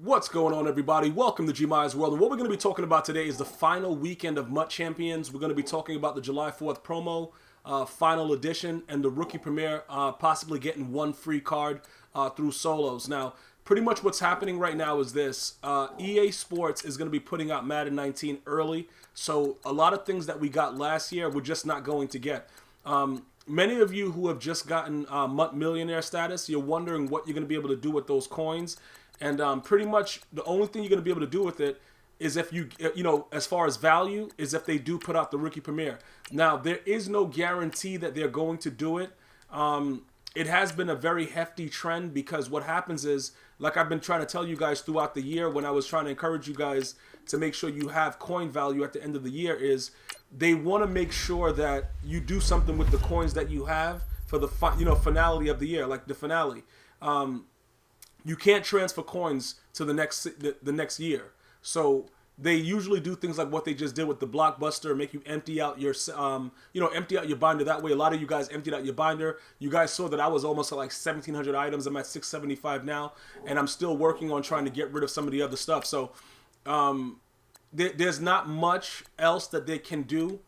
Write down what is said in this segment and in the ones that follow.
What's going on, everybody? Welcome to GmiasWorld. And what we're going to be talking about today is the final weekend of MUT Champions. We're going to be talking about the July 4th promo, final edition, and the rookie premiere, possibly getting one free card through solos. Now, pretty much what's happening right now is this. EA Sports is going to be putting out Madden 19 early, so a lot of things that we got last year we're just not going to get. Many of you who have just gotten MUT Millionaire status, you're wondering what you're going to be able to do with those coins. And pretty much the only thing you're going to be able to do with it is if as far as value, is if they do put out the rookie premiere. Now, there is no guarantee that they're going to do it. It has been a very hefty trend because what happens is, like I've been trying to tell you guys throughout the year when I was trying to encourage you guys to make sure you have coin value at the end of the year, is they want to make sure that you do something with the coins that you have for the finality of the year, like the finale. You can't transfer coins to the next year. So they usually do things like what they just did with the Blockbuster, make you empty out your empty out your binder that way. A lot of you guys emptied out your binder. You guys saw that I was almost at like 1,700 items. I'm at 675 now, and I'm still working on trying to get rid of some of the other stuff. So there's not much else that they can do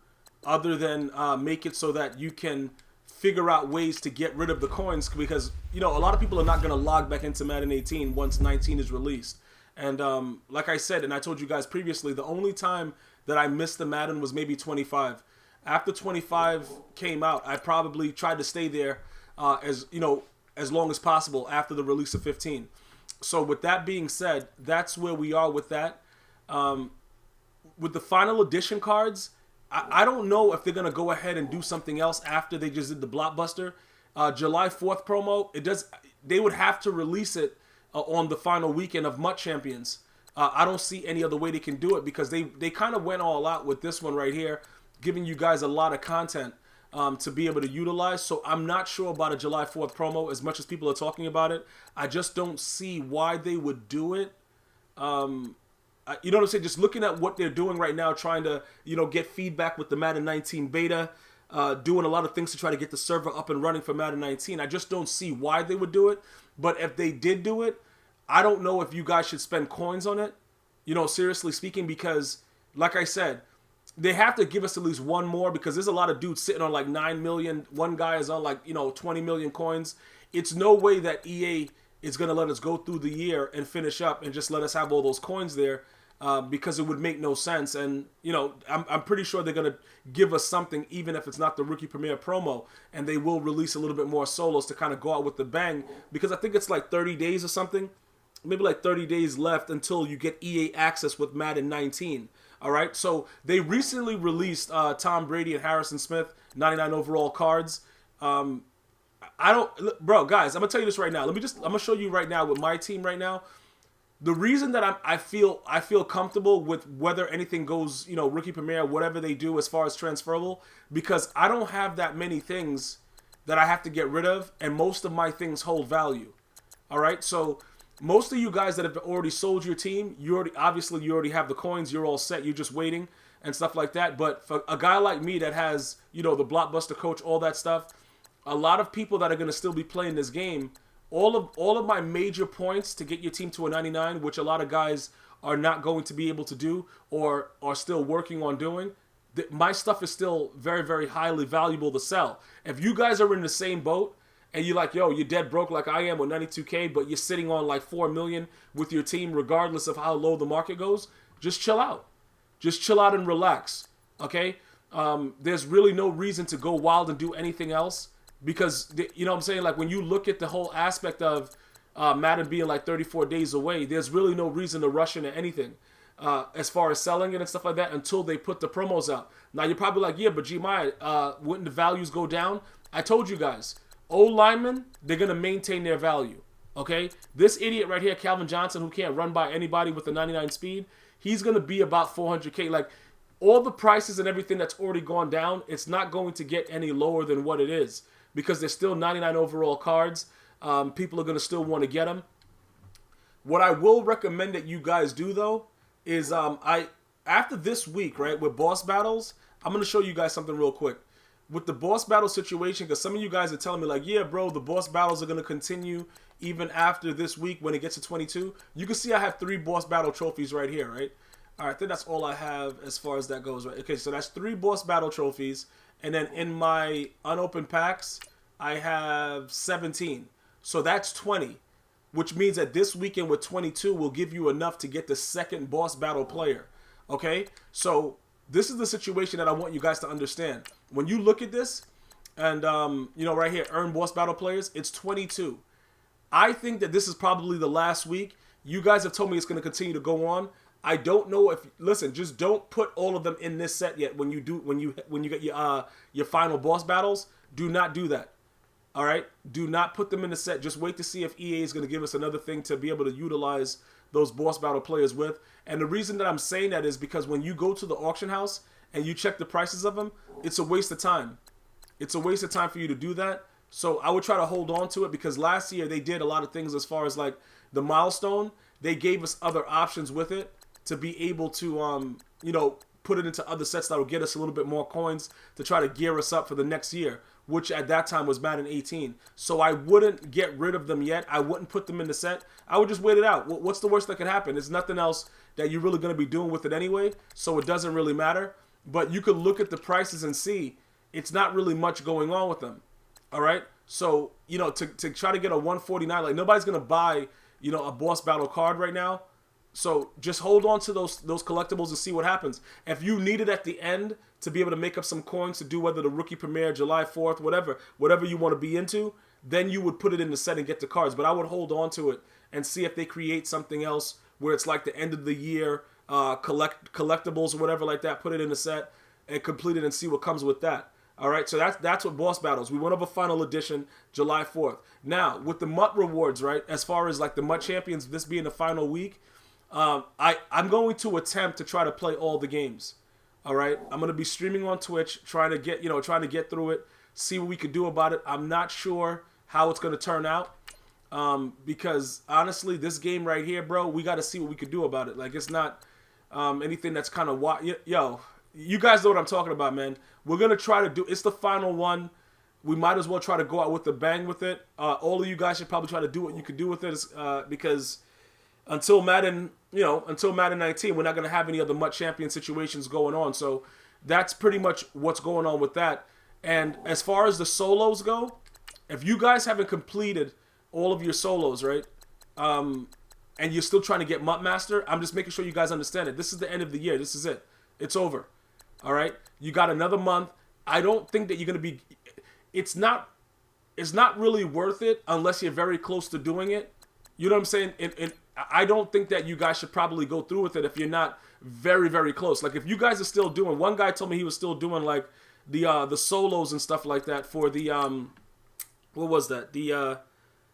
other than make it so that you can figure out ways to get rid of the coins, because a lot of people are not going to log back into Madden 18 once 19 is released. And like I said, and I told you guys previously, the only time that I missed the Madden was maybe 25. After 25 came out, I probably tried to stay there as long as possible after the release of 15. So with that being said, that's where we are with that. With the final edition cards, I don't know if they're going to go ahead and do something else after they just did the Blockbuster. July 4th promo, they would have to release it on the final weekend of MUT Champions. I don't see any other way they can do it because they kind of went all out with this one right here, giving you guys a lot of content to be able to utilize. So I'm not sure about a July 4th promo as much as people are talking about it. I just don't see why they would do it. You know what I'm saying? Just looking at what they're doing right now, trying to, get feedback with the Madden 19 beta, doing a lot of things to try to get the server up and running for Madden 19. I just don't see why they would do it. But if they did do it, I don't know if you guys should spend coins on it, seriously speaking, because like I said, they have to give us at least one more, because there's a lot of dudes sitting on like 9 million. One guy is on like, 20 million coins. It's no way that EA is going to let us go through the year and finish up and just let us have all those coins there, because it would make no sense. And, I'm pretty sure they're going to give us something, even if it's not the Rookie Premiere promo, and they will release a little bit more solos to kind of go out with the bang, because I think it's like 30 days or something, maybe like 30 days left until you get EA access with Madden 19. All right, so they recently released Tom Brady and Harrison Smith 99 overall cards. Bro, guys, I'm gonna tell you this right now. I'm gonna show you right now with my team right now. The reason that I feel comfortable with whether anything goes, Rookie Premiere, whatever they do as far as transferable, because I don't have that many things that I have to get rid of, and most of my things hold value. All right, so most of you guys that have already sold your team, you already have the coins, you're all set, you're just waiting and stuff like that. But for a guy like me that has, the Blockbuster coach, all that stuff, a lot of people that are going to still be playing this game, all of my major points to get your team to a 99, which a lot of guys are not going to be able to do or are still working on doing, my stuff is still very, very highly valuable to sell. If you guys are in the same boat and you're like, you're dead broke like I am with 92K, but you're sitting on like 4 million with your team, regardless of how low the market goes, just chill out. Just chill out and relax, okay? There's really no reason to go wild and do anything else. Because, what I'm saying? Like, when you look at the whole aspect of Madden being like 34 days away, there's really no reason to rush into anything as far as selling it and stuff like that until they put the promos out. Now, you're probably like, yeah, but Gmia, wouldn't the values go down? I told you guys, old linemen, they're going to maintain their value, okay? This idiot right here, Calvin Johnson, who can't run by anybody with the 99 speed, he's going to be about 400K. Like, all the prices and everything that's already gone down, it's not going to get any lower than what it is, because there's still 99 overall cards. People are going to still want to get them. What I will recommend that you guys do, though, is after this week, right, with boss battles, I'm going to show you guys something real quick. with the boss battle situation, because some of you guys are telling me like, yeah, bro, the boss battles are going to continue even after this week when it gets to 22. You can see I have 3 boss battle trophies right here, right? All right, I think that's all I have as far as that goes, right? Okay, so that's 3 boss battle trophies. And then in my unopened packs, I have 17. So that's 20, which means that this weekend with 22 will give you enough to get the second boss battle player. Okay, so this is the situation that I want you guys to understand. When you look at this, and you know, right here, earn boss battle players, it's 22. I think that this is probably the last week. You guys have told me it's going to continue to go on. I don't know if, listen, just don't put all of them in this set yet. When you get your final boss battles, do not do that. All right, do not put them in the set. Just wait to see if EA is going to give us another thing to be able to utilize those boss battle players with. And the reason that I'm saying that is because when you go to the auction house and you check the prices of them, it's a waste of time. It's a waste of time for you to do that. So I would try to hold on to it, because last year they did a lot of things as far as like the milestone. They gave us other options with it to be able to, you know, put it into other sets that will get us a little bit more coins to try to gear us up for the next year, which at that time was Madden 18. So I wouldn't get rid of them yet. I wouldn't put them in the set. I would just wait it out. What's the worst that could happen? There's nothing else that you're really going to be doing with it anyway, so it doesn't really matter. But you could look at the prices and see it's not really much going on with them. All right? So, you know, to try to get a 149, like nobody's going to buy, you know, a boss battle card right now. So just hold on to those collectibles and see what happens. If you need it at the end to be able to make up some coins to do whether the rookie premiere, July 4th, whatever you want to be into, then you would put it in the set and get the cards. But I would hold on to it and see if they create something else where it's like the end of the year collectibles or whatever like that. Put it in the set and complete it and see what comes with that. All right, so that's what boss battles. We went over final edition July 4th. Now with the MUT rewards, right? As far as like the MUT Champions, this being the final week. I'm going to attempt to try to play all the games. All right, I'm going to be streaming on Twitch, trying to get through it, see what we could do about it. I'm not sure how it's going to turn out, because honestly, this game right here, bro, we got to see what we could do about it. Like, it's not anything that's kind of yo. You guys know what I'm talking about, man. We're gonna try to do. It's the final one. We might as well try to go out with a bang with it. All of you guys should probably try to do what you could do with it, because until Madden 19, we're not going to have any other MUT Champion situations going on. So that's pretty much what's going on with that. And as far as the solos go, if you guys haven't completed all of your solos, right, and you're still trying to get MUT Master, I'm just making sure you guys understand it. This is the end of the year. This is it. It's over. All right? You got another month. I don't think that you're going to be... It's not really worth it unless you're very close to doing it. You know what I'm saying? I don't think that you guys should probably go through with it if you're not very, very close. Like, if you guys are still doing... One guy told me he was still doing, like, the solos and stuff like that for the... what was that? The...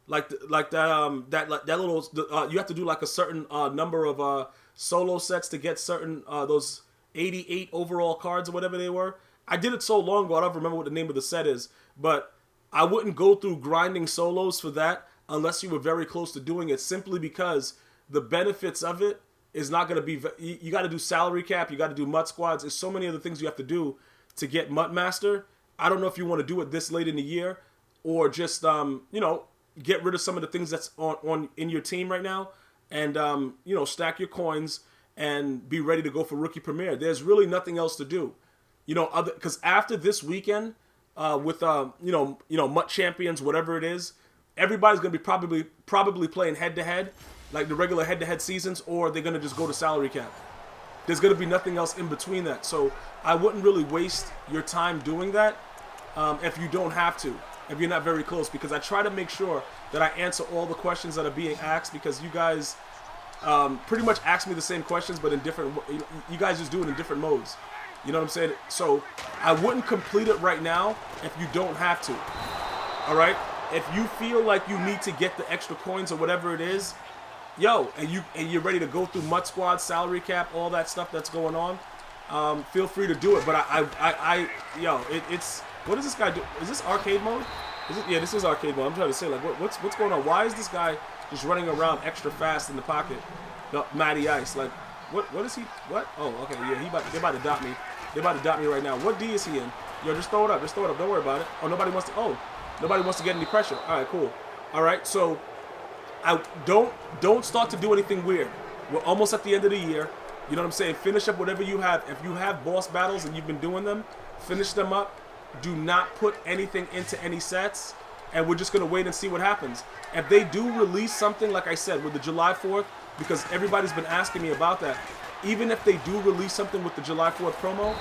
that little... you have to do, like, a certain number of solo sets to get certain... those 88 overall cards or whatever they were. I did it so long ago, I don't remember what the name of the set is. But I wouldn't go through grinding solos for that unless you were very close to doing it, simply because the benefits of it is not going to be... You got to do salary cap, you got to do MUT squads. There's so many other things you have to do to get MUT Master. I don't know if you want to do it this late in the year or just, get rid of some of the things that's on in your team right now and, stack your coins and be ready to go for Rookie Premiere. There's really nothing else to do. Because after this weekend, with MUT Champions, whatever it is, everybody's gonna be probably playing head-to-head, like the regular head-to-head seasons, or they're gonna just go to salary cap. There's gonna be nothing else in between that. So I wouldn't really waste your time doing that if you don't have to, if you're not very close, because I try to make sure that I answer all the questions that are being asked, because you guys pretty much ask me the same questions, but in different... You guys just do it in different modes. You know what I'm saying? So I wouldn't complete it right now if you don't have to. All right? If you feel like you need to get the extra coins or whatever it is, and you're ready to go through MUT squad, salary cap, all that stuff that's going on, feel free to do it. But it's what does this guy do? Is this arcade mode? Yeah, this is arcade mode. I'm trying to say, like, what's going on? Why is this guy just running around extra fast in the pocket? No, Matty Ice, like, what is he? What? Oh, okay, yeah, they're about to dot me. They're about to dot me right now. What D is he in? Yo, just throw it up. Just throw it up. Don't worry about it. Oh, nobody wants to. Oh, nobody wants to get any pressure. All right, cool. All right, so I don't start to do anything weird. We're almost at the end of the year. You know what I'm saying? Finish up whatever you have. If you have boss battles and you've been doing them, finish them up. Do not put anything into any sets, and we're just gonna wait and see what happens. If they do release something, like I said, with the July 4th, because everybody's been asking me about that. Even if they do release something with the July 4th promo,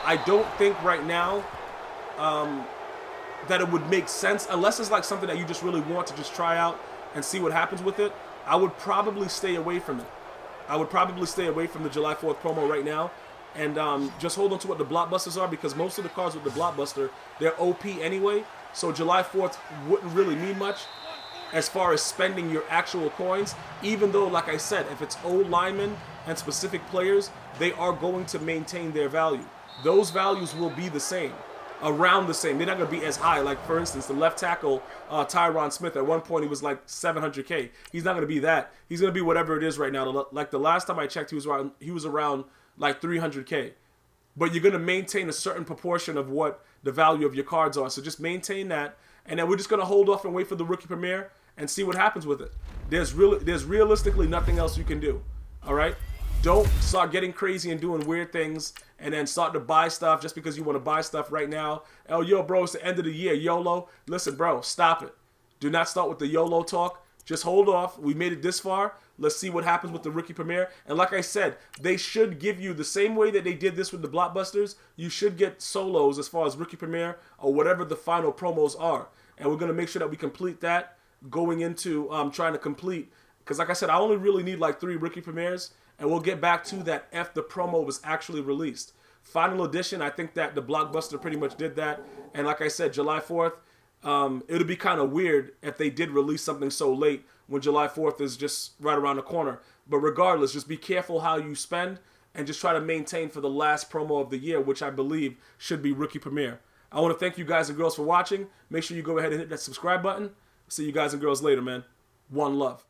I don't think right now that it would make sense, unless it's like something that you just really want to just try out and see what happens with it. I would probably stay away from it. I would probably stay away from the July 4th promo right now, and just hold on to what the blockbusters are, because most of the cards with the blockbuster, they're OP anyway, so July 4th wouldn't really mean much as far as spending your actual coins, even though, like I said, if it's old linemen and specific players, they are going to maintain their value. Those values will be the same, around the same. They're not going to be as high. Like, for instance, the left tackle, Tyron Smith, at one point he was like 700K. He's not going to be that. He's going to be whatever it is right now. Like, the last time I checked, he was around like 300K. But you're going to maintain a certain proportion of what the value of your cards are. So just maintain that. And then we're just going to hold off and wait for the rookie premiere and see what happens with it. There's realistically nothing else you can do. All right? Don't start getting crazy and doing weird things and then start to buy stuff just because you want to buy stuff right now. Oh, yo, bro, it's the end of the year. YOLO. Listen, bro, stop it. Do not start with the YOLO talk. Just hold off. We made it this far. Let's see what happens with the rookie premiere. And like I said, they should give you the same way that they did this with the blockbusters. You should get solos as far as rookie premiere or whatever the final promos are. And we're going to make sure that we complete that going into trying to complete. Because like I said, I only really need like 3 rookie premieres. And we'll get back to that if the promo was actually released. Final edition, I think that the blockbuster pretty much did that. And like I said, July 4th, it'll be kind of weird if they did release something so late when July 4th is just right around the corner. But regardless, just be careful how you spend and just try to maintain for the last promo of the year, which I believe should be rookie premiere. I want to thank you guys and girls for watching. Make sure you go ahead and hit that subscribe button. See you guys and girls later, man. One love.